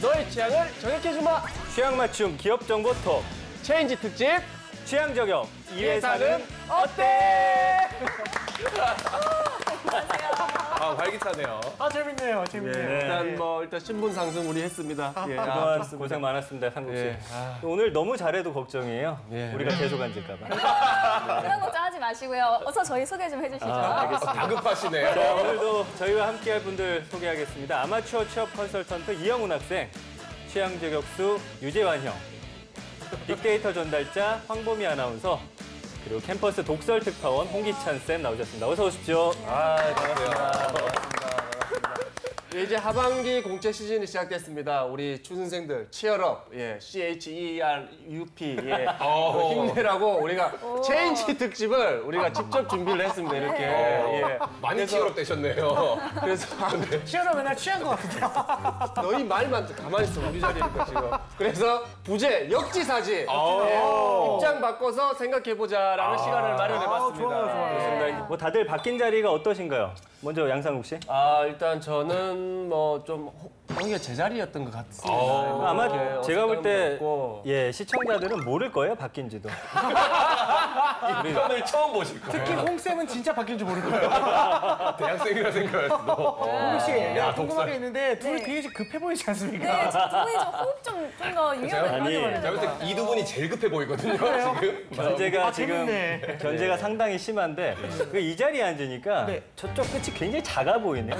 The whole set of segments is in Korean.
너의 취향을 저격해주마. 취향 맞춤 기업 정보 톡. 체인지 특집. 취향 저격. 이 회사는 어때? 아, 활기차네요. 아, 재밌네요. 재밌네요. 네. 일단 신분 상승 우리 했습니다. 그동안 고생 많았습니다, 상국 씨. 예. 오늘 너무 잘해도 걱정이에요. 예. 우리가 계속 앉을까봐. 그런 걱정하지 마시고요. 어서 저희 소개 좀 해주시죠. 다급하시네요. 자, 오늘도 저희와 함께할 분들 소개하겠습니다. 아마추어 취업 컨설턴트 이영훈 학생, 취향 저격수 유재환 형, 빅데이터 전달자 황보미 아나운서, 그리고 캠퍼스 독설 특파원 홍기찬 쌤 나오셨습니다. 어서 오십시오. 반갑습니다. 이제 하반기 공채 시즌이 시작됐습니다. 우리 초선생들 치얼업, CHERUP, 힘내라고 우리가 체인지 특집을 우리가 직접 준비를 했습니다. 이렇게. 많이 치열업되셨네요. 그래서 취하면 맨날 취한 것 같은데. 너희 말만 가만히 있어 우리 자리니까 지금. 그래서 부제 역지사지 입장 바꿔서 생각해보자라는 시간을 마련해봤습니다. 좋아요. 뭐 다들 바뀐 자리가 어떠신가요? 먼저 양상국 씨. 일단 저는 좀 여기가 제 자리였던 것 같습니다. 아마 이렇게 제가 볼 때 없고. 시청자들은 모를 거예요, 바뀐지도. 이 편을 처음 보실 거예요. 특히 홍쌤은 진짜 바뀐 줄 모를 거예요. 대학생이라 생각했어. 홍 씨, 내가 궁금한 독설. 게 있는데 둘이 되게 급해 보이지 않습니까? 네, 두 분이 좀 호흡 좀 더 유연하게 아니, 제가 볼 때 이 두 분이 제일 급해 보이거든요, 지금. 견제가 지금 재밌네. 견제가 상당히 심한데 이 자리에 앉으니까 저쪽 끝이 굉장히 작아 보이네요.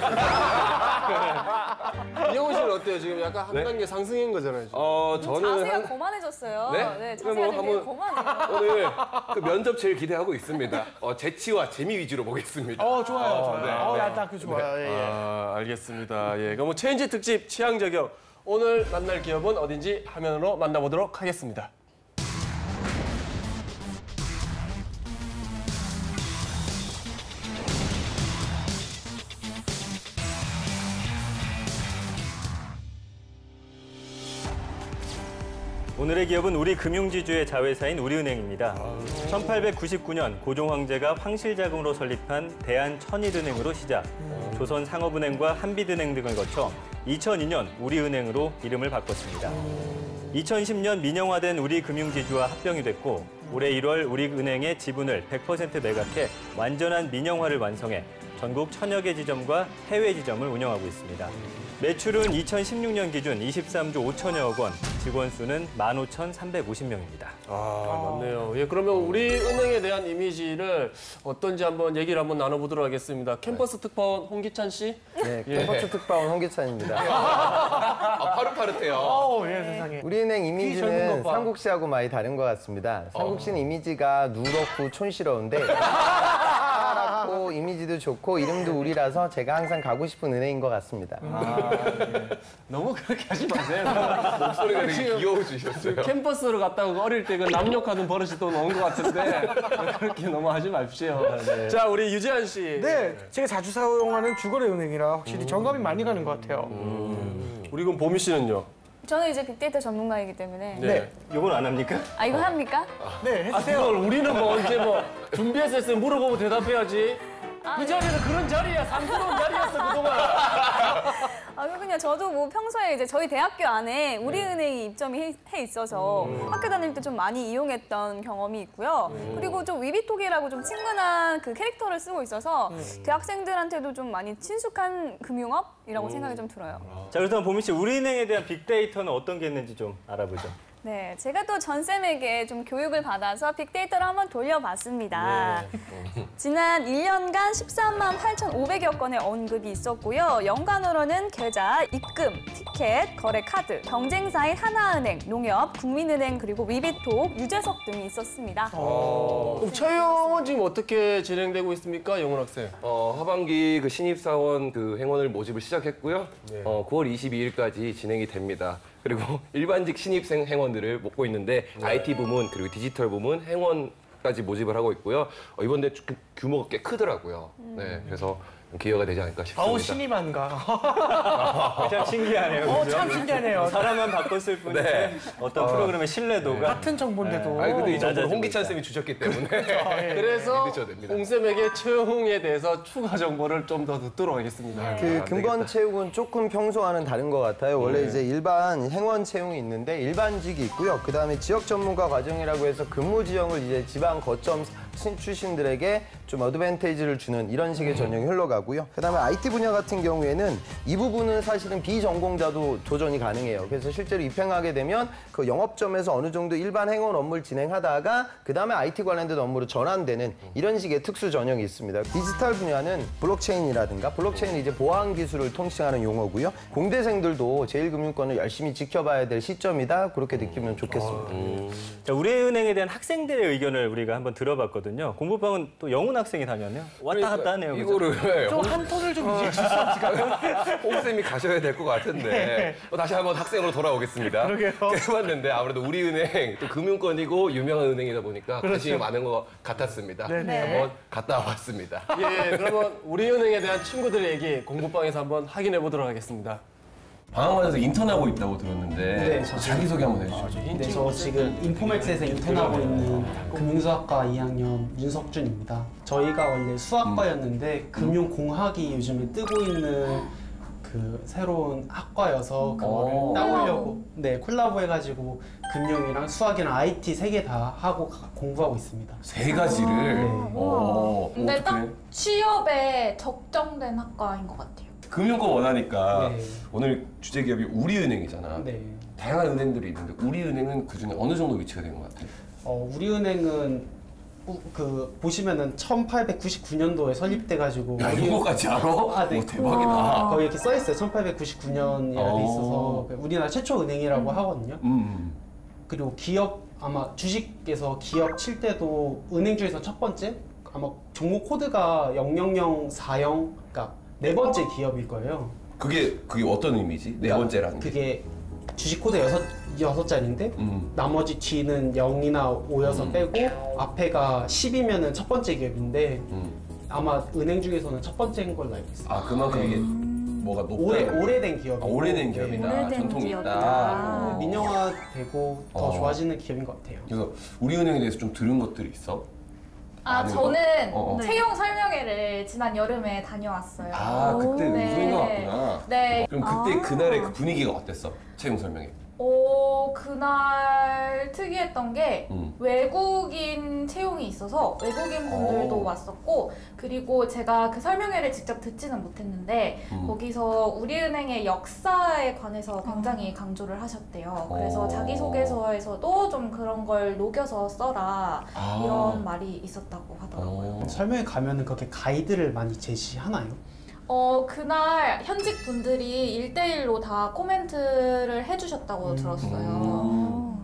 이영훈 씨는 어때요? 지금 약간 한 단계 상승인 거잖아요. 지금. 저는 자세가 거만해졌어요. 네? 자세가 그럼 되게 한번- 거만해요. 오늘 그 면접 제일 기대하고 있습니다. 재치와 재미 위주로 보겠습니다. 좋아요. 네. 나 그 좋아요. 알겠습니다. 그럼 체인지 특집 취향 저격. 오늘 만날 기업은 어딘지 화면으로 만나보도록 하겠습니다. 오늘의 기업은 우리 금융지주의 자회사인 우리은행입니다. 1899년 고종 황제가 황실자금으로 설립한 대한천일은행으로 시작, 조선상업은행과 한빛은행 등을 거쳐 2002년 우리은행으로 이름을 바꿨습니다. 2010년 민영화된 우리금융지주와 합병이 됐고 올해 1월 우리은행의 지분을 100% 매각해 완전한 민영화를 완성해 전국 1000여 개 지점과 해외 지점을 운영하고 있습니다. 매출은 2016년 기준 23조 5천여억 원, 직원 수는 15,350명입니다. 맞네요. 그러면 우리 은행에 대한 이미지를 어떤지 한번 얘기를 한번 나눠보도록 하겠습니다. 캠퍼스 특파원 홍기찬 씨. 네, 캠퍼스 특파원 홍기찬입니다. 파릇파릇해요. 세상에. 우리은행 젊은 이미지는 것 봐. 상국 씨하고 많이 다른 것 같습니다. 상국 씨는 이미지가 누렇고 촌스러운데 고 이미지도 좋고 이름도 우리라서 제가 항상 가고 싶은 은행인 것 같습니다. 너무 그렇게 하지 마세요. 목소리가 되게 귀여우시셨어요. 캠퍼스로 갔다가 어릴 때 그 남욕하던 버릇이 또 나온 것 같은데 그렇게 너무 하지 마십시오. 자, 우리 유재한 씨. 네, 제가 자주 사용하는 주거래 은행이라 확실히 정감이 많이 가는 것 같아요. 우리 그럼 보미 씨는요? 저는 이제 빅데이터 전문가이기 때문에. 네. 이건 안 합니까? 이거 합니까? 네, 그걸 우리는 뭐 이제 준비해서 했으면 물어보고 대답해야지. 그 자리는 그런 자리야. 상스러운 자리였어, 그동안. 그냥 저도 뭐 평소에 이제 저희 대학교 안에 우리은행이 입점이 해 있어서 학교 다닐 때 좀 많이 이용했던 경험이 있고요. 그리고 좀 위비톡이라고 좀 친근한 그 캐릭터를 쓰고 있어서 대학생들한테도 좀 많이 친숙한 금융업이라고 생각이 좀 들어요. 자, 그렇다면 보미 씨, 우리은행에 대한 빅데이터는 어떤 게 있는지 좀 알아보죠. 네, 제가 또 전쌤에게 좀 교육을 받아서 빅데이터를 한번 돌려봤습니다. 지난 1년간 13만 8,500여 건의 언급이 있었고요. 연간으로는 계좌, 입금, 티켓, 거래 카드, 경쟁사인 하나은행, 농협, 국민은행, 그리고 위비톡, 유재석 등이 있었습니다. 그럼 채용은 지금 어떻게 진행되고 있습니까, 영훈 학생? 하반기 그 신입사원 그 행원을 모집을 시작했고요. 9월 22일까지 진행이 됩니다. 그리고 일반직 신입생 행원들을 뽑고 있는데 IT 부문 그리고 디지털 부문 행원까지 모집을 하고 있고요. 이번 대 규모가 꽤 크더라고요. 네, 그래서 기여가 되지 않을까 싶습니다. 아우 신임한가. 참 신기하네요. 그죠? 참 신기하네요. 사람만 바꿨을 뿐이지 네. 어떤 프로그램의 신뢰도가 같은 정보인데도. 아니 근데 이 정보를 낮아지고 홍기찬 있다. 쌤이 주셨기 때문에 그래서 믿으셔도 됩니다. 홍쌤에게 채용에 대해서 추가 정보를 좀 더 듣도록 하겠습니다. 그 근본 채용은 조금 평소와는 다른 것 같아요. 원래 이제 일반 행원 채용이 있는데 일반직이 있고요. 그 다음에 지역 전문가 과정이라고 해서 근무 지형을 이제 지방 거점 출신들에게 좀 어드밴테이지를 주는 이런 식의 전형이 흘러가고요. 그 다음에 IT 분야 같은 경우에는 이 부분은 사실은 비전공자도 도전이 가능해요. 그래서 실제로 입행하게 되면 그 영업점에서 어느 정도 일반 행원 업무를 진행하다가 그 다음에 IT 관련된 업무로 전환되는 이런 식의 특수 전형이 있습니다. 디지털 분야는 블록체인이라든가 블록체인은 이제 보안 기술을 통칭하는 용어고요. 공대생들도 제1금융권을 열심히 지켜봐야 될 시점이다. 그렇게 느끼면 좋겠습니다. 자, 우리은행에 대한 학생들의 의견을 우리가 한번 들어봤거든요. 공부방은 또 영훈 학생이 다녔네요. 왔다 갔다 하네요. 그죠? 이거를 좀 한 톤을 좀 이제 주시면 홍쌤이 가셔야 될 것 같은데 다시 한번 학생으로 돌아오겠습니다. 그러게요. 해봤는데 아무래도 우리은행 또 금융권이고 유명한 은행이다 보니까 관심이 많은 것 같았습니다. 네네. 한번 갔다 왔습니다. 예, 그러면 우리은행에 대한 친구들의 얘기 공부방에서 한번 확인해 보도록 하겠습니다. 방학원에서 인턴하고 있다고 들었는데 네, 저 자기소개 한번 해주시죠. 네, 저 지금 인포맥스에서 인턴하고 있는 금융수학과 2학년 윤석준입니다. 저희가 원래 수학과였는데 금융공학이 요즘에 뜨고 있는 그 새로운 학과여서 그거를 따보려고 콜라보 해가지고 금융이랑 수학이랑 IT 세 개 다 하고 공부하고 있습니다. 세 가지를. 근데 딱 어떡해. 취업에 적정된 학과인 것 같아요. 금융권 원하니까 네. 오늘 주제 기업이 우리은행이잖아. 네. 다양한 은행들이 있는데 우리은행은 그 중에 어느 정도 위치가 되는 것 같아요? 우리은행은 그 보시면은 1899년도에 설립돼가지고 야 이거까지 알아? 아, 네. 오, 대박이다. 거기 이렇게 써 있어요. 1899년이라고 돼 있어서 우리나라 최초 은행이라고 하거든요. 그리고 기업 아마 주식에서 기업 칠 때도 은행 중에서 첫 번째 아마 종목 코드가 0004영 그러니까 네 번째 기업일 거예요. 그게 어떤 의미지? 네 번째라는 게. 그게 주식 코드 여섯 자리인데 나머지 뒤는 0이나 5여서 빼고 앞에가 10이면은 첫 번째 기업인데 아마 은행 중에서는 첫 번째인 걸로 알고 있어요. 아 그만큼 이게 뭐가 높다. 오래된 기업이고 오래된 기업이다. 오래된 전통이 기업이다. 있다. 민영화되고 더 좋아지는 기업인 것 같아요. 그래서 우리은행에 대해서 좀 들은 것들이 있어? 아, 아는 저는 거? 채용 설명회를 지난 여름에 다녀왔어요. 아 그때 네. 우리은행 왔구나. 네. 그럼 그때 그날의 그 분위기가 어땠어? 채용 설명회. 그날 특이했던 게 외국인 채용이 있어서 외국인 분들도 왔었고 그리고 제가 그 설명회를 직접 듣지는 못했는데 거기서 우리은행의 역사에 관해서 굉장히 강조를 하셨대요. 그래서 자기소개서에서도 좀 그런 걸 녹여서 써라 이런 말이 있었다고 하더라고요. 설명회 가면은 그렇게 가이드를 많이 제시하나요? 그날 현직 분들이 1대1로 다 코멘트를 해주셨다고 들었어요.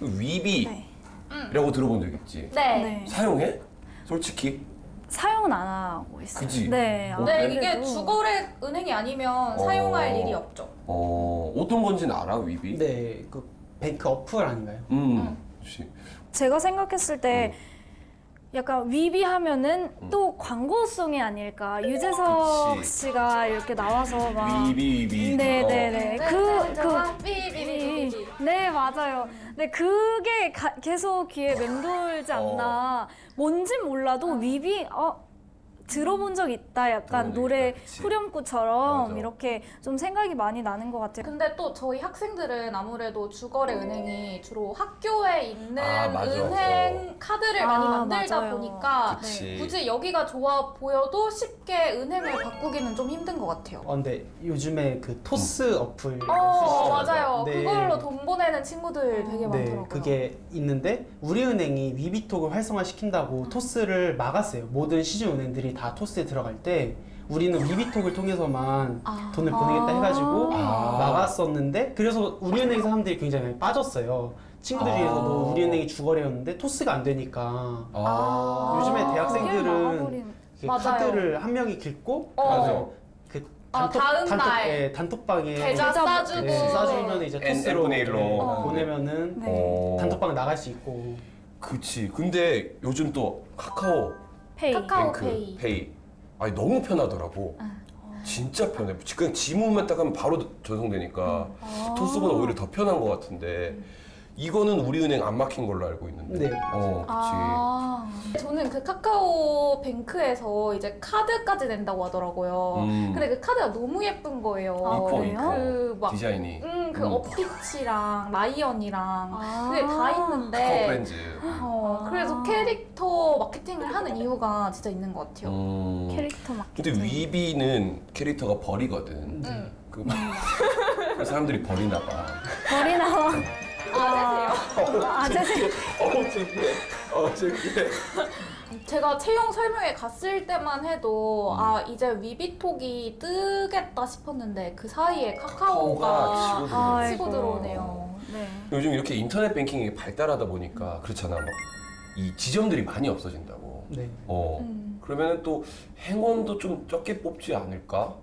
위비라고 들어본 적 있지? 네. 네. 사용해? 솔직히? 사용은 안 하고 있어요. 그치? 네. 네, 이게 아무래도. 주거래 은행이 아니면 사용할 일이 없죠. 어떤 건지는 알아, 위비? 네, 그 뱅크 어플 아닌가요? 그렇지. 제가 생각했을 때 약간 위비 하면은 또 광고송이 아닐까. 유재석 그치. 씨가 이렇게 나와서 막 위비. 네네네. 삐삐삐삐삐. 네, 맞아요. 네, 그게 계속 귀에 맴돌지 않나. 뭔진 몰라도 위비, 들어본 적 있다. 약간 들어본 적 노래 있다. 그치. 후렴구처럼 맞아. 이렇게 좀 생각이 많이 나는 것 같아요. 근데 또 저희 학생들은 아무래도 주거래 은행이 주로 학교에 있는 맞아. 은행 카드를 많이 만들다 맞아요. 보니까 그치. 굳이 여기가 좋아 보여도 쉽게 은행을 바꾸기는 좀 힘든 것 같아요. 근데 요즘에 그 토스 어플 쓰시죠? 맞아요. 네. 그걸로 돈 보내는 친구들 되게 많더라고요. 네, 그게 있는데 우리은행이 위비톡을 활성화시킨다고 토스를 막았어요. 모든 시중은행들이 다 토스에 들어갈 때 우리는 위비톡을 통해서만 돈을 보내겠다 해가지고 막았었는데 그래서 우리은행 사람들이 굉장히 많이 빠졌어요. 친구들 중에서도 우리은행이 주거래였는데 토스가 안 되니까 요즘에 그게 대학생들은 막아버린. 그 맞아요. 카드를 한 명이 긁고 맞아. 그 다음 날 단톡방에 계좌 싸주고 싸주면 이제 토스로 N분의 1로. 보내면은 네. 단톡방 나갈 수 있고. 그치. 근데 요즘 또 카카오 페이. 카카오페이. 페이 아니 너무 편하더라고. 진짜 편해. 그냥 지문만 딱 하면 바로 전송되니까 토스보다 오히려 더 편한 것 같은데 이거는 우리은행 안 막힌 걸로 알고 있는데. 네. 그렇지. 저는 그 카카오뱅크에서 이제 카드까지 낸다고 하더라고요. 근데 그 카드가 너무 예쁜 거예요. 그 막 디자인이. 그 업피치랑 라이언이랑 그게 다 있는데 카카오 프렌즈. 그래서 캐릭터 마케팅을 하는 이유가 진짜 있는 것 같아요. 캐릭터 마케팅. 근데 위비는 캐릭터가 벌이거든. 그래서 사람들이 버리나 봐. 머리 나와. 아재세요. 창피해. 제가 채용 설명회 갔을 때만 해도 이제 위비톡이 뜨겠다 싶었는데 그 사이에 카카오가 치고 들어오네요. 네. 요즘 이렇게 인터넷 뱅킹이 발달하다 보니까 그렇잖아. 막 이 지점들이 많이 없어진다고. 네. 그러면은 또 행원도 좀 적게 뽑지 않을까?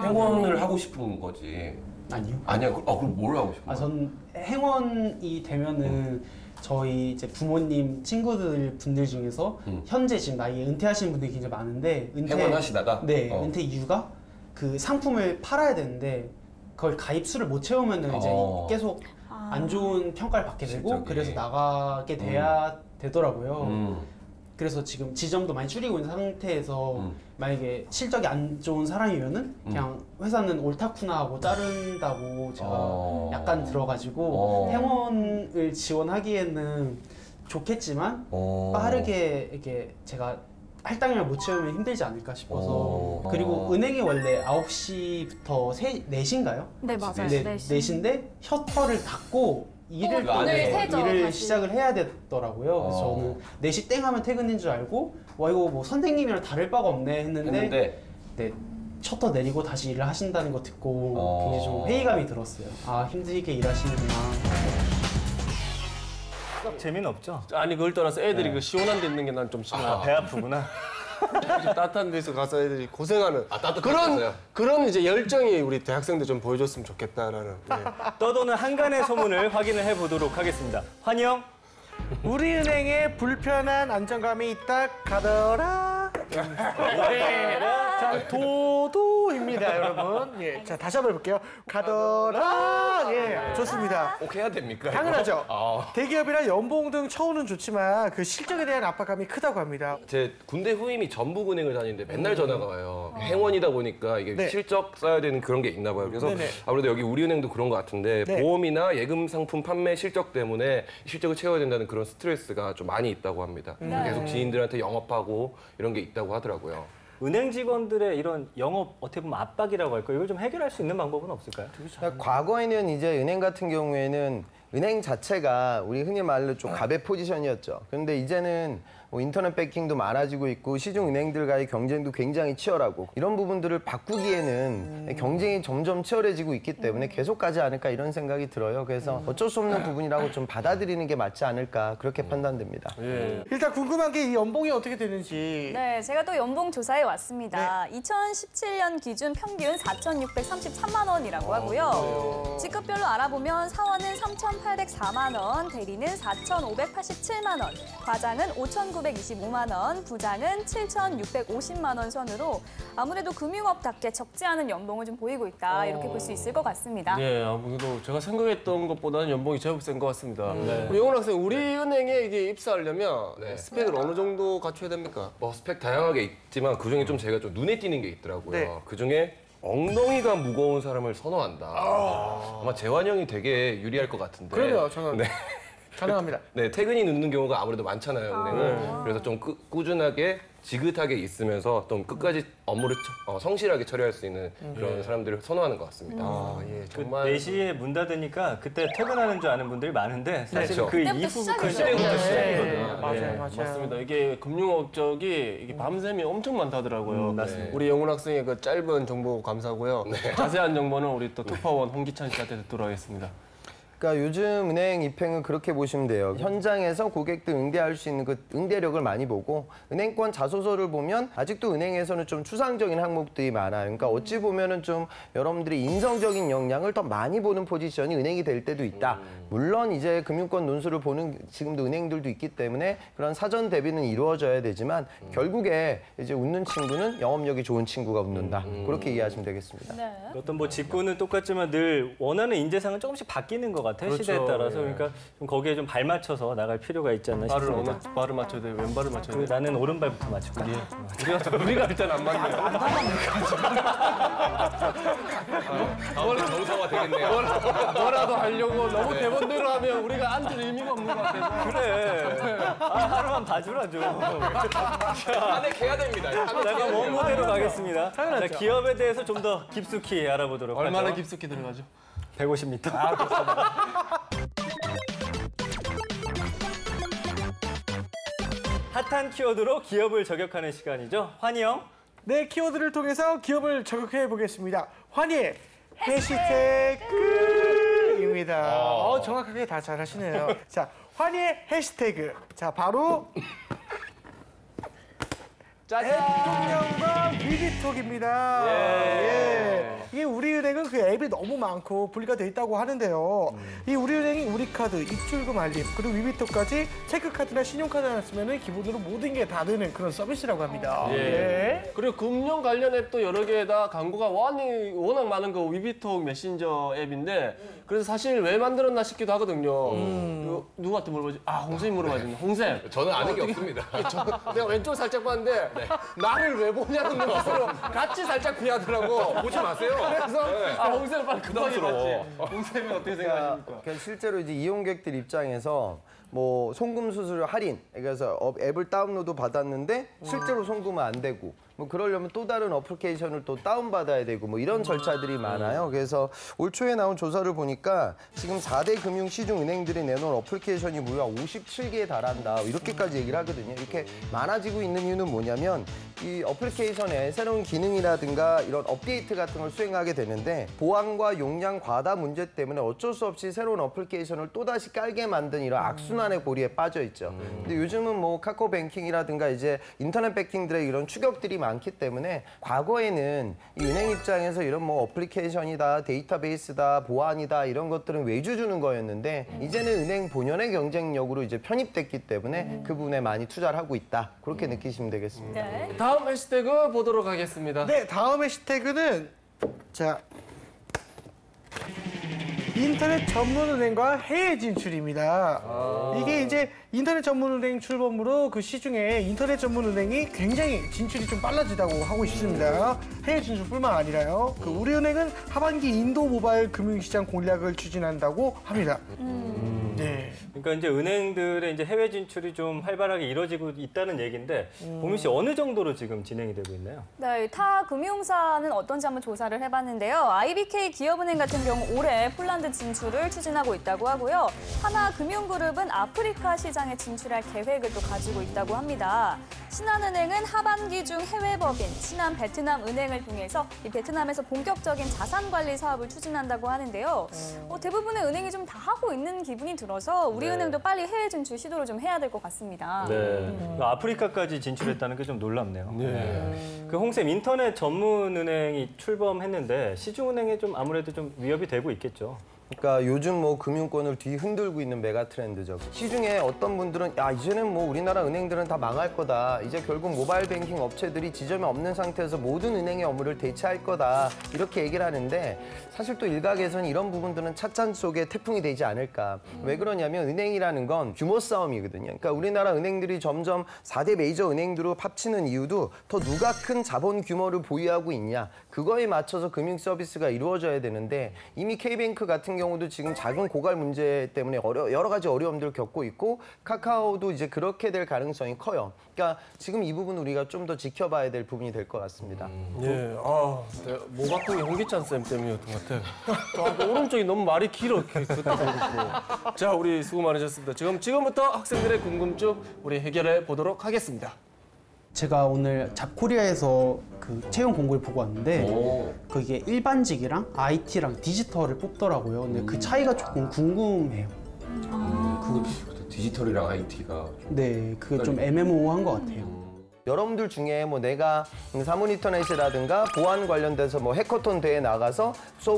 행원을 하고 싶은 거지. 아니요. 아니야. 그럼 뭘 하고 싶은 거야? 전 행원이 되면은 저희 이제 부모님, 친구들 분들 중에서 현재 지금 나이에 은퇴하시는 분들이 굉장히 많은데 행원하시다가? 네, 은퇴 이유가 그 상품을 팔아야 되는데 그걸 가입수를 못 채우면은 이제 계속 안 좋은 평가를 받게 되고 실적이. 그래서 나가게 돼야 되더라고요. 그래서 지금 지점도 많이 줄이고 있는 상태에서 만약에 실적이 안 좋은 사람이면은 그냥 회사는 옳다쿠나 하고 자른다고 제가 약간 들어가지고 행원을 지원하기에는 좋겠지만 빠르게 이렇게 제가 할당량을 못 채우면 힘들지 않을까 싶어서 그리고 은행이 원래 9시부터 4시인가요? 네, 맞아요. 네, 4시. 4시인데 셔터를 닫고 일을 세죠, 시작을 해야 되더라고요. 그래서 저는 4시 땡 하면 퇴근인 줄 알고 와 이거 뭐 선생님이랑 다를 바가 없네 했는데 네, 셔터 내리고 다시 일을 하신다는 거 듣고 굉장히 좀 회의감이 들었어요. 아 힘들게 일하시는구나. 재미는 없죠? 아니 그걸 떠나서 애들이 그 시원한 데 있는 게 난 좀 싫어. 배 아프구나. 따뜻한 데서 가서 애들이 고생하는 따뜻했어요? 그런 이제 열정이 우리 대학생들 좀 보여줬으면 좋겠다라는. 떠도는 한간의 소문을 확인을 해보도록 하겠습니다. 환영. 우리은행에 불편한 안정감이 있다 가더라. 자, 도도입니다, 여러분. 예, 자 다시 한번 해볼게요. 가더라. 예, 좋습니다. 꼭 해야 됩니까? 이거? 당연하죠. 대기업이라 연봉 등 처우는 좋지만 그 실적에 대한 압박감이 크다고 합니다. 제 군대 후임이 전북은행을 다니는데 맨날 전화가 와요. 행원이다 보니까 이게 네. 실적 써야 되는 그런 게 있나 봐요. 그래서 네네. 아무래도 여기 우리은행도 그런 것 같은데 네. 보험이나 예금 상품 판매 실적 때문에 실적을 채워야 된다는 그런 스트레스가 좀 많이 있다고 합니다. 계속 지인들한테 영업하고 이런 게 있다고 하더라고요. 은행 직원들의 이런 영업 어떻게 보면 압박이라고 할까요? 이걸 좀 해결할 수 있는 방법은 없을까요? 그러니까 과거에는 이제 은행 같은 경우에는 은행 자체가 우리 흔히 말로 좀 갑의 포지션이었죠. 그런데 이제는 뭐 인터넷 뱅킹도 많아지고 있고 시중 은행들과의 경쟁도 굉장히 치열하고 이런 부분들을 바꾸기에는 경쟁이 점점 치열해지고 있기 때문에 계속 가지 않을까 이런 생각이 들어요. 그래서 어쩔 수 없는 부분이라고 좀 받아들이는 게 맞지 않을까 그렇게 판단됩니다. 일단 궁금한 게 이 연봉이 어떻게 되는지. 네, 제가 또 연봉 조사해 왔습니다. 2017년 기준 평균 4,633만 원이라고 하고요. 직급별로 알아보면 사원은 3,804만 원, 대리는 4,587만 원, 과장은 5,925만 원, 부장은 7,650만 원 선으로 아무래도 금융업답게 적지 않은 연봉을 좀 보이고 있다 이렇게 볼 수 있을 것 같습니다. 네, 아무래도 제가 생각했던 것보다는 연봉이 제법 센 것 같습니다. 우리 영훈 학생, 우리 은행에 이게 입사하려면 스펙을 어느 정도 갖춰야 됩니까? 뭐 스펙 다양하게 있지만 그중에 좀 제가 좀 눈에 띄는 게 있더라고요. 네. 그중에 엉덩이가 무거운 사람을 선호한다. 아마 재환 형이 되게 유리할 것 같은데. 그럼요, 저는 가능합니다. 네, 퇴근이 늦는 경우가 아무래도 많잖아요, 은행은. 그래서 좀 꾸준하게 지긋하게 있으면서 좀 끝까지 업무를 성실하게 처리할 수 있는 그런 사람들을 선호하는 것 같습니다. 예, 그 정말 4시에 문 닫으니까 그때 퇴근하는 줄 아는 분들이 많은데 사실 그렇죠. 그 그때부터 이후부터 시작이죠. 시작이거든요. 맞아요. 맞습니다. 이게 금융업적이 이게 밤샘이 엄청 많다더라고요. 맞습니다. 우리 영훈 학생의 그 짧은 정보 감사고요. 자세한 정보는 우리 또 특파원 홍기찬 씨한테 듣도록 하겠습니다. 그러니까 요즘 은행 입행은 그렇게 보시면 돼요. 현장에서 고객들 응대할 수 있는 그 응대력을 많이 보고 은행권 자소서를 보면 아직도 은행에서는 좀 추상적인 항목들이 많아요. 그러니까 어찌 보면은 좀 여러분들이 인성적인 역량을 더 많이 보는 포지션이 은행이 될 때도 있다. 물론 이제 금융권 논술을 보는 지금도 은행들도 있기 때문에 그런 사전 대비는 이루어져야 되지만 결국에 이제 웃는 친구는 영업력이 좋은 친구가 웃는다. 그렇게 이해하시면 되겠습니다. 네. 어떤 뭐 직구는 똑같지만 늘 원하는 인재상은 조금씩 바뀌는 것 같아요. 그렇죠. 시대에 따라서. 예. 그러니까 좀 거기에 좀 발맞춰서 나갈 필요가 있지 않나 발을 싶습니다. 어느 발을 맞춰야 돼? 왼발을 맞춰야 돼? 나는 오른발부터 맞출까? 우리가 일단 안 맞네요. 다음에 정서가 되겠네요. 뭐라도 하려고 너무 대본대로 하면 우리가 앉을 의미가 없는 것 같아서. 그래. 하루만 봐주라 좀. 탄핵해야 됩니다. 내가 원모대로 가겠습니다. 자, 기업에 대해서 좀 더 깊숙이 알아보도록 얼마나 하죠. 깊숙이 들어가죠? 150m. 핫한 키워드로 기업을 저격하는 시간이죠. 환희 형. 네, 키워드를 통해서 기업을 저격해 보겠습니다. 환희의 해시태그입니다. 정확하게 다 잘하시네요. 자, 환희의 해시태그. 자, 바로 대통령과 위비톡입니다. 예. 이게 우리은행은 그 앱이 너무 많고 분리가 돼 있다고 하는데요. 이 우리은행이 우리카드, 입출금 알림, 그리고 위비톡까지 체크카드나 신용카드를 쓰면 기본으로 모든 게 다 되는 그런 서비스라고 합니다. 예. 그리고 금융 관련 앱도 여러 개에다 광고가 워낙 많은 거 위비톡 메신저 앱인데 그래서 사실 왜 만들었나 싶기도 하거든요. 누구한테 물어보지? 홍쌤이 물어봐야겠네. 홍쌤. 저는 아는 게 없습니다. 내가 왼쪽 살짝 봤는데 나를 왜 보냐는 눈빛으로 같이 살짝 피하더라고. 보지 마세요. 그래서 홍쌤을 빨리 급하게 봤지. 홍쌤이 어떻게 생각하십니까? 그러니까 실제로 이제 이용객들 입장에서 뭐 송금 수수료 할인, 그래서 앱을 다운로드 받았는데 실제로 송금은 안 되고 뭐 그러려면 또 다른 어플리케이션을 또 다운받아야 되고 뭐 이런 절차들이 많아요. 그래서 올 초에 나온 조사를 보니까 지금 4대 금융 시중 은행들이 내놓은 어플리케이션이 무려 57개에 달한다. 이렇게까지 얘기를 하거든요. 이렇게 많아지고 있는 이유는 뭐냐면 이 어플리케이션에 새로운 기능이라든가 이런 업데이트 같은 걸 수행하게 되는데 보안과 용량 과다 문제 때문에 어쩔 수 없이 새로운 어플리케이션을 또다시 깔게 만든 이런 악순환의 고리에 빠져 있죠. 근데 요즘은 뭐 카카오뱅킹이라든가 이제 인터넷 뱅킹들의 이런 추격들이 많기 때문에 과거에는 이 은행 입장에서 이런 뭐 어플리케이션이다, 데이터베이스다, 보안이다 이런 것들은 외주 주는 거였는데 이제는 은행 본연의 경쟁력으로 이제 편입됐기 때문에 그 부분에 많이 투자를 하고 있다. 그렇게 느끼시면 되겠습니다. 네. 다음 해시태그 보도록 하겠습니다. 네, 다음 해시태그는 자 인터넷 전문은행과 해외 진출입니다. 이게 이제 인터넷 전문은행 출범으로 그 시중에 인터넷 전문은행이 굉장히 진출이 좀 빨라지다고 하고 있습니다. 해외 진출뿐만 아니라요. 그 우리은행은 하반기 인도 모바일 금융시장 공략을 추진한다고 합니다. 네. 그러니까 이제 은행들의 이제 해외 진출이 좀 활발하게 이루어지고 있다는 얘기인데 보민 씨 어느 정도로 지금 진행이 되고 있나요? 네, 타 금융사는 어떤지 한번 조사를 해봤는데요. IBK 기업은행 같은 경우 올해 폴란드 진출을 추진하고 있다고 하고요. 하나금융그룹은 아프리카 시장에 진출할 계획을 또 가지고 있다고 합니다. 신한은행은 하반기 중 해외 법인 신한 베트남 은행을 통해서 이 베트남에서 본격적인 자산 관리 사업을 추진한다고 하는데요. 대부분의 은행이 좀 다 하고 있는 기분이 들어서 우리은행도 빨리 해외 진출 시도를 좀 해야 될 것 같습니다. 네. 아프리카까지 진출했다는 게 좀 놀랍네요. 그 홍쌤 인터넷 전문은행이 출범했는데 시중은행에 좀 아무래도 좀 위협이 되고 있겠죠. 그러니까 요즘 뭐 금융권을 뒤흔들고 있는 메가 트렌드죠. 시중에 어떤 분들은 야 이제는 뭐 우리나라 은행들은 다 망할 거다. 이제 결국 모바일 뱅킹 업체들이 지점이 없는 상태에서 모든 은행의 업무를 대체할 거다. 이렇게 얘기를 하는데 사실 또 일각에서는 이런 부분들은 찻잔 속에 태풍이 되지 않을까. 왜 그러냐면 은행이라는 건 규모 싸움이거든요. 그러니까 우리나라 은행들이 점점 4대 메이저 은행들로 합치는 이유도 더 누가 큰 자본 규모를 보유하고 있냐. 그거에 맞춰서 금융 서비스가 이루어져야 되는데 이미 K뱅크 같은 경우도 지금 자금 고갈 문제 때문에 여러 가지 어려움들을 겪고 있고 카카오도 이제 그렇게 될 가능성이 커요. 그러니까 지금 이 부분 우리가 좀 더 지켜봐야 될 부분이 될 것 같습니다. 예, 목 아픈 게 홍기찬 쌤 때문이었던 것 같아요. 오른쪽이 너무 말이 길어. 자, 우리 수고 많으셨습니다. 지금부터 학생들의 궁금증 우리 해결해 보도록 하겠습니다. 제가 오늘 잡코리아에서 그 채용 공고를 보고 왔는데 그게 일반직이랑 IT랑 디지털을 뽑더라고요. 근데 그 차이가 조금 궁금해요. 그것도 디지털이랑 IT가 네, 그게 좀 애매모호한 것 같아요. 여러분들 중에 뭐 내가 사문 인터넷이라든가 보안 관련돼서 뭐 해커톤 대회에 나가서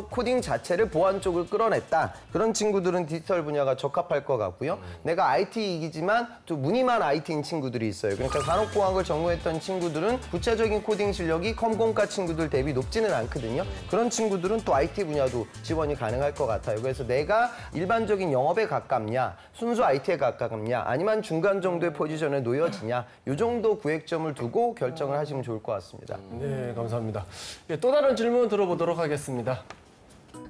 코딩 자체를 보안 쪽을 끌어냈다. 그런 친구들은 디지털 분야가 적합할 것 같고요. 내가 IT이지만 또 무늬만 IT인 친구들이 있어요. 그러니까 산업공학을 전공했던 친구들은 구체적인 코딩 실력이 컴공과 친구들 대비 높지는 않거든요. 그런 친구들은 또 IT 분야도 지원이 가능할 것 같아요. 그래서 내가 일반적인 영업에 가깝냐, 순수 IT에 가깝냐, 아니면 중간 정도의 포지션에 놓여지냐, 이 정도 구획점을 두고 결정을 하시면 좋을 것 같습니다. 네, 감사합니다. 예, 또 다른 질문 들어보도록 하겠습니다.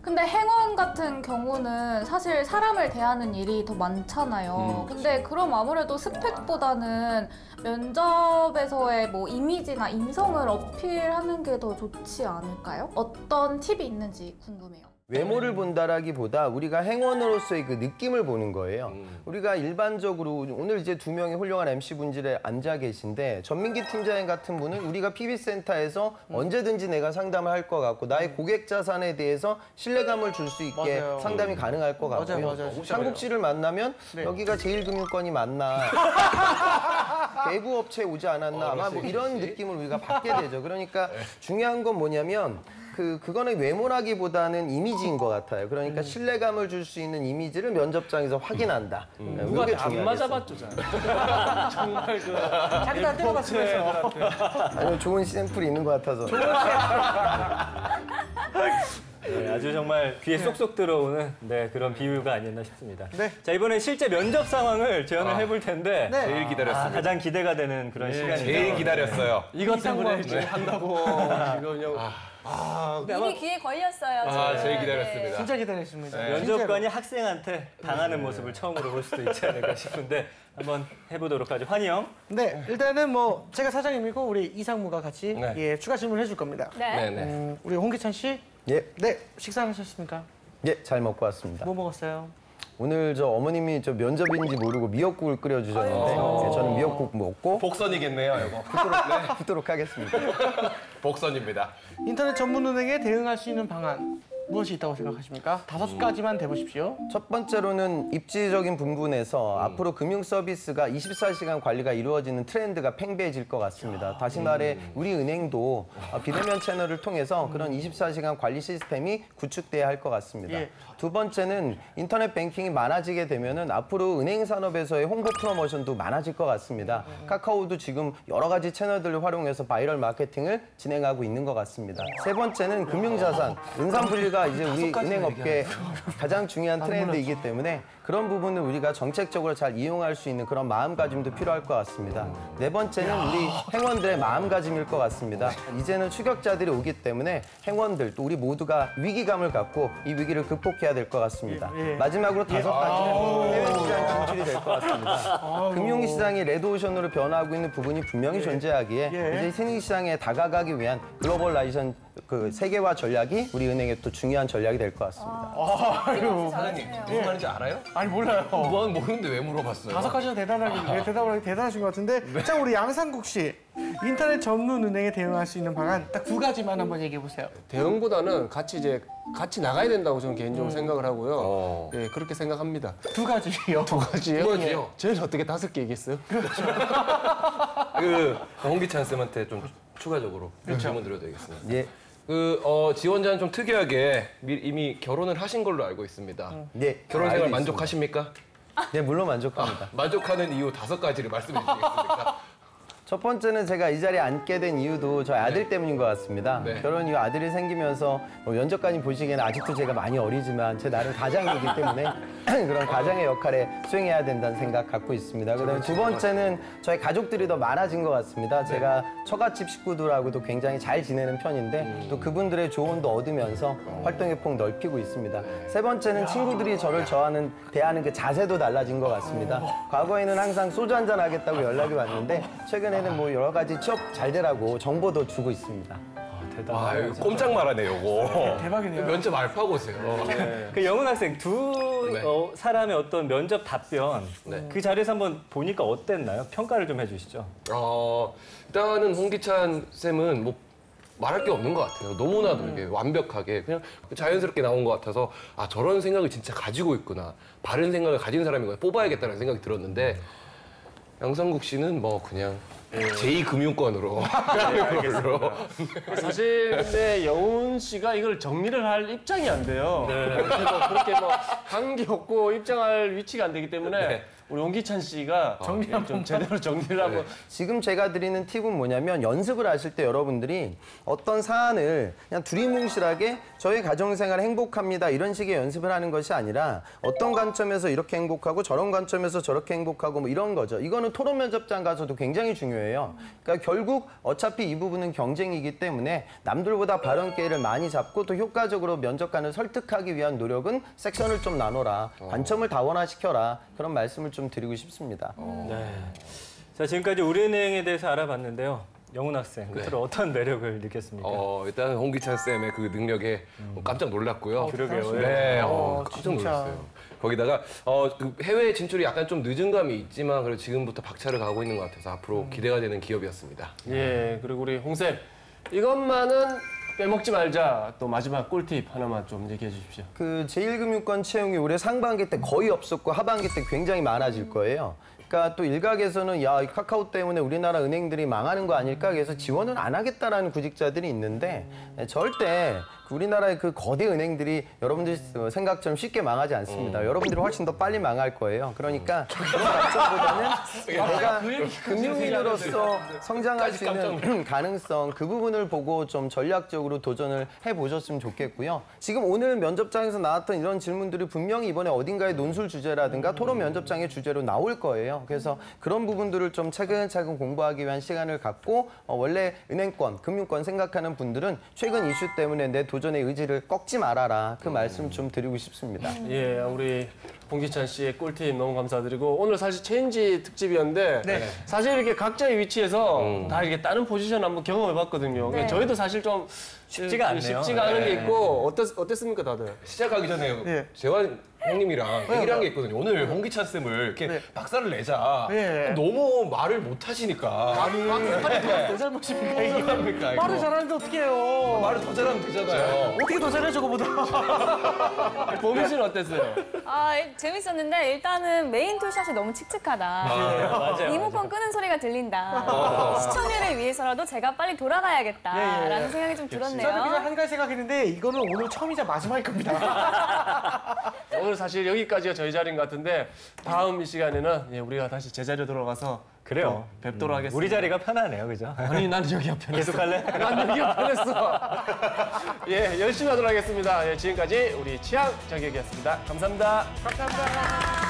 근데 행원 같은 경우는 사실 사람을 대하는 일이 더 많잖아요. 근데 그럼 아무래도 스펙보다는 면접에서의 뭐 이미지나 인성을 어필하는 게 더 좋지 않을까요? 어떤 팁이 있는지 궁금해요. 외모를 본다라기보다 우리가 행원으로서의 그 느낌을 보는 거예요. 우리가 일반적으로 오늘 이제 2명의 훌륭한 MC분들에 앉아 계신데 전민기 팀장님 같은 분은 우리가 PB센터에서 언제든지 내가 상담을 할 것 같고 나의 고객 자산에 대해서 신뢰감을 줄 수 있게 맞아요. 상담이 가능할 것 같고요. 맞아요. 창국 씨를 만나면 여기가 제일금융권이 맞나 대부업체 오지 않았나 아마 뭐 이런 느낌을 우리가 받게 되죠. 그러니까 중요한 건 뭐냐면 그거는 외모라기보다는 이미지인 것 같아요. 그러니까 신뢰감을 줄 수 있는 이미지를 면접장에서 확인한다. 누구한테 그게 안 중요하겠어요. 맞아봤죠, 정말 그 자기도 안 때려봤으면서. 아니면 좋은 샘플이 있는 것 같아서. 네, 아주 정말 귀에 쏙쏙 들어오는 그런 비유가 아니었나 싶습니다. 네. 자, 이번엔 실제 면접 상황을 재현을 해볼 텐데 네. 제일 기다렸습니다. 가장 기대가 되는 그런 시간이죠. 제일 기다렸어요. 이것 때문에 지금 한다고 지금 이미 귀에 걸렸어요. 지금. 제일 기다렸습니다. 진짜 기다렸습니다. 면접관이 학생한테 당하는 모습을 처음으로 볼 수도 있지 않을까 싶은데 한번 해보도록 하죠. 환희 형. 네, 일단은 뭐 제가 사장님이고 우리 이상무가 같이 예, 추가 질문을 해줄 겁니다. 네. 네네. 우리 홍기찬 씨, 예, 네, 식사하셨습니까? 예, 잘 먹고 왔습니다. 뭐 먹었어요? 오늘 저 어머님이 저 면접인지 모르고 미역국을 끓여주셨는데 네, 저는 미역국 먹고 복선이겠네요, 이거. 붓도록 하겠습니다. 복선입니다. 인터넷 전문은행에 대응할 수 있는 방안 무엇이 있다고 생각하십니까? 5가지만 대보십시오. 첫 번째로는 입지적인 부분에서 앞으로 금융 서비스가 24시간 관리가 이루어지는 트렌드가 팽배해질 것 같습니다. 다시 말해 우리 은행도 비대면 채널을 통해서 그런 24시간 관리 시스템이 구축돼야 할 것 같습니다. 예. 두 번째는 인터넷 뱅킹이 많아지게 되면은 앞으로 은행 산업에서의 홍보 프로모션도 많아질 것 같습니다. 카카오도 지금 여러 가지 채널들을 활용해서 바이럴 마케팅을 진행하고 있는 것 같습니다. 세 번째는 금융자산, 은산분리가 이제 우리 은행업계 가장 중요한 트렌드이기 때문에 그런 부분을 우리가 정책적으로 잘 이용할 수 있는 그런 마음가짐도 필요할 것 같습니다. 네 번째는 우리 행원들의 마음가짐일 것 같습니다. 이제는 추격자들이 오기 때문에 행원들 또 우리 모두가 위기감을 갖고 이 위기를 극복해야 될 것 같습니다. 마지막으로 5가지는 해외 시장 진출이 될 것 같습니다. 금융시장이 레드오션으로 변화하고 있는 부분이 분명히 존재하기에 이제 신흥시장에 다가가기 위한 글로벌라이션 그 세계화 전략이 우리 은행의 또 중요한 전략이 될 것 같습니다. 사장님, 무슨 말인지 알아요? 아니 몰라요. 뭐 모르는데 왜 물어봤어요? 5가지나 대단하신 것 같은데 자 우리 양상국 씨 인터넷 전문 은행에 대응할 수 있는 방안 딱 2가지만 한번 얘기해 보세요. 대응보다는 같이 나가야 된다고 저는 개인적으로 생각을 하고요. 예, 그렇게 생각합니다. 2가지요. 2가지요? 두 가지요? 저희는 어떻게 5개 얘기했어요? 홍기찬 쌤한테 좀 추가적으로 질문 드려도 되겠습니다. 예. 지원자는 좀 특이하게 이미 결혼을 하신 걸로 알고 있습니다. 예. 결혼 생활 알고 만족하십니까? 있습니다. 네, 물론 만족합니다. 만족하는 이유 5가지를 말씀해 주시겠습니까? 첫 번째는 제가 이 자리에 앉게 된 이유도 저희 아들 때문인 것 같습니다. 네. 결혼 이후 아들이 생기면서 면접관이 보시기에는 아직도 제가 많이 어리지만 제 나름 가장이기 때문에 그런 가장의 역할에 수행해야 된다는 생각 갖고 있습니다. 그다음에 두 번째는 저희 가족들이 더 많아진 것 같습니다. 제가 처갓집 식구들하고도 굉장히 잘 지내는 편인데 또 그분들의 조언도 얻으면서 활동의 폭 넓히고 있습니다. 세 번째는 친구들이 저를 대하는 그 자세도 달라진 것 같습니다. 과거에는 항상 소주 한잔 하겠다고 연락이 왔는데 최근에는 뭐 여러 가지 취업 잘 되라고 정보도 주고 있습니다. 와, 이거 꼼짝 말하네, 요거. 대박이네요. 면접 알파고세요. 그 영훈 학생 두 네. 사람의 어떤 면접 답변 네. 그 자리에서 한번 보니까 어땠나요? 평가를 좀 해주시죠. 일단은 홍기찬 쌤은 뭐 말할 게 없는 것 같아요. 너무나도 이게 완벽하게 그냥 자연스럽게 나온 것 같아서 아 저런 생각을 진짜 가지고 있구나. 바른 생각을 가진 사람이구나. 뽑아야겠다는 생각이 들었는데 양상국 씨는 뭐 그냥 제2금융권으로 가는 걸로. 사실 근데 영훈 씨가 이걸 정리를 할 입장이 안 돼요. 그래서 그렇게 뭐 관계 없고 입장할 위치가 안 되기 때문에 네. 우리 홍기찬 씨가 좀 제대로 정리를 하고 지금 제가 드리는 팁은 뭐냐면 연습을 하실 때 여러분들이 어떤 사안을 그냥 두리뭉실하게 저희 가정생활 행복합니다 이런 식의 연습을 하는 것이 아니라 어떤 관점에서 이렇게 행복하고 저런 관점에서 저렇게 행복하고 뭐 이런 거죠. 이거는 토론 면접장 가서도 굉장히 중요해요. 그러니까 결국 어차피 이 부분은 경쟁이기 때문에 남들보다 발언 기회를 많이 잡고 또 효과적으로 면접관을 설득하기 위한 노력은 섹션을 좀 나눠라. 관점을 다원화시켜라. 그런 말씀을 좀 드리고 싶습니다. 네. 자, 지금까지 우리은행에 대해서 알아봤는데요. 영훈 학생, 끝으로 어떤 매력을 느꼈습니까? 일단 홍기찬 쌤의 그 능력에 깜짝 놀랐고요. 그러게요. 네, 깜짝 진짜. 놀랐어요. 거기다가 그 해외 진출이 약간 좀 늦은 감이 있지만 그래도 지금부터 박차를 가고 있는 것 같아서 앞으로 기대가 되는 기업이었습니다. 예 그리고 우리 홍쌤 이것만은 빼먹지 말자. 또 마지막 꿀팁 하나만 좀 얘기해 주십시오. 그 제1금융권 채용이 올해 상반기 때 거의 없었고 하반기 때 굉장히 많아질 거예요. 그러니까 또 일각에서는 야, 이 카카오 때문에 우리나라 은행들이 망하는 거 아닐까 해서 지원을 안 하겠다라는 구직자들이 있는데 절대 우리나라의 그 거대 은행들이 여러분들 생각처럼 쉽게 망하지 않습니다. 여러분들이 훨씬 더 빨리 망할 거예요. 그러니까 그런 관점보다는 내가 금융인으로서 성장할 수 있는 가능성 그 부분을 보고 좀 전략적으로 도전을 해보셨으면 좋겠고요. 지금 오늘 면접장에서 나왔던 이런 질문들이 분명히 이번에 어딘가의 논술 주제라든가 토론 면접장의 주제로 나올 거예요. 그래서 그런 부분들을 좀 차근차근 공부하기 위한 시간을 갖고 원래 은행권, 금융권 생각하는 분들은 최근 이슈 때문에 내 도전의 의지를 꺾지 말아라. 그 말씀 좀 드리고 싶습니다. 예, 우리 홍기찬 씨의 꿀팁 너무 감사드리고 오늘 사실 체인지 특집이었는데 사실 이렇게 각자의 위치에서 다 이렇게 다른 포지션 한번 경험해봤거든요. 네. 저희도 사실 좀 쉽지가 않네요. 쉽지가 않은 게 있고 어땠습니까 다들? 시작하기 전에 재환 형님이랑 얘기를 한 게 있거든요. 오늘 홍기찬 쌤을 이렇게 박살을 내자. 너무 말을 못 하시니까. 내 잘못입니까 이게? 합니까? 말을 잘하는데 어떻게 해요? 말을 더 잘하면 되잖아요. 어떻게 더 잘해 저거보다? 보민 씨는 어땠어요? 재밌었는데 일단은 메인 투샷이 너무 칙칙하다. 맞아요. 리모컨 끄는 소리가 들린다. 시청률을 위해서라도 제가 빨리 돌아가야겠다라는 생각이 좀 들었네요. 저는 그냥 한 가지 생각했는데 이거는 오늘 처음이자 마지막일 겁니다. 오늘 사실 여기까지가 저희 자리인 것 같은데 다음 이 시간에는 우리가 다시 제자리로 돌아가서 그래요. 뵙도록 하겠습니다. 우리 자리가 편하네요, 그죠? 아니 나는 여기가 편했어. 계속 할래? 난 여기가 편했어. 예, 열심히 하도록 하겠습니다. 예, 지금까지 우리 취향 저격이었습니다. 감사합니다. 감사합니다.